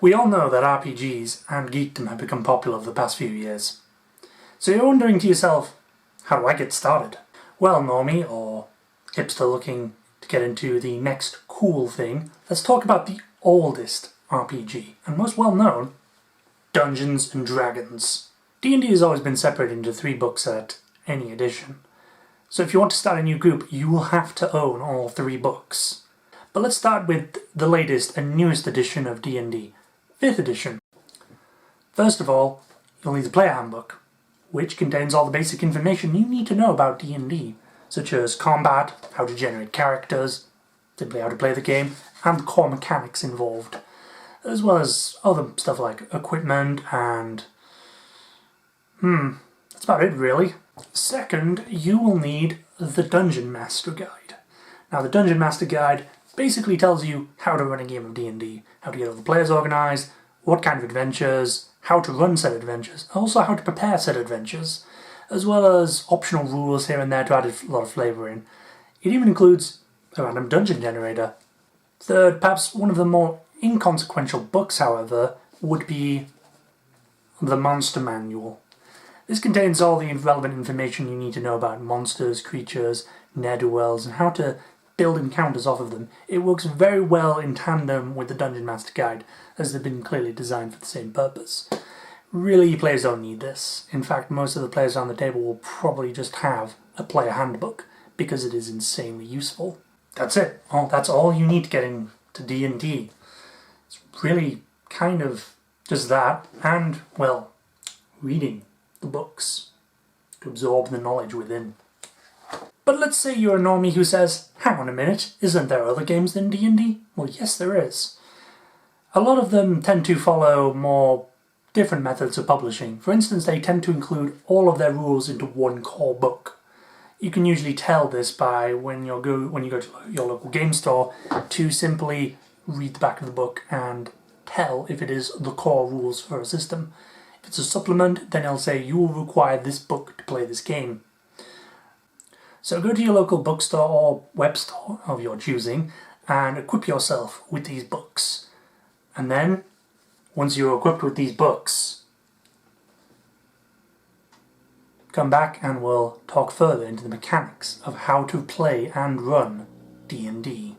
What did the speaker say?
We all know that RPGs and geekdom have become popular over the past few years. So you're wondering to yourself, how do I get started? Well, normie, or hipster looking to get into the next cool thing, let's talk about the oldest RPG, and most well known, Dungeons and Dragons. D&D has always been separated into 3 books at any edition. So if you want to start a new group, you will have to own all 3 books. But let's start with the latest and newest edition of D&D, 5th edition. First of all, you'll need the player handbook, which contains all the basic information you need to know about D&D, such as combat, how to generate characters, simply how to play the game, and the core mechanics involved, as well as other stuff like equipment and... that's about it really. Second, you will need the Dungeon Master Guide. Now the Dungeon Master Guide basically tells you how to run a game of D&D, how to get all the players organised, what kind of adventures, how to run said adventures, also how to prepare said adventures, as well as optional rules here and there to add a lot of flavour in. It even includes a random dungeon generator. Third, perhaps one of the more inconsequential books, however, would be the Monster Manual. This contains all the relevant information you need to know about monsters, creatures, ne'er-do-wells, and how to build encounters off of them. It works very well in tandem with the Dungeon Master Guide, as they've been clearly designed for the same purpose. Really, players don't need this. In fact, most of the players on the table will probably just have a player handbook, because it is insanely useful. That's it. That's all you need to get into D&D. It's really kind of just that, and, well, reading the books to absorb the knowledge within. But let's say you're a normie who says, hang on a minute, isn't there other games than D&D? Well, yes there is. A lot of them tend to follow more different methods of publishing. For instance, they tend to include all of their rules into one core book. You can usually tell this by when you go to your local game store to simply read the back of the book and tell if it is the core rules for a system. If it's a supplement, then it'll say you will require this book to play this game. So go to your local bookstore or web store of your choosing and equip yourself with these books. And then, once you're equipped with these books, come back and we'll talk further into the mechanics of how to play and run D&D.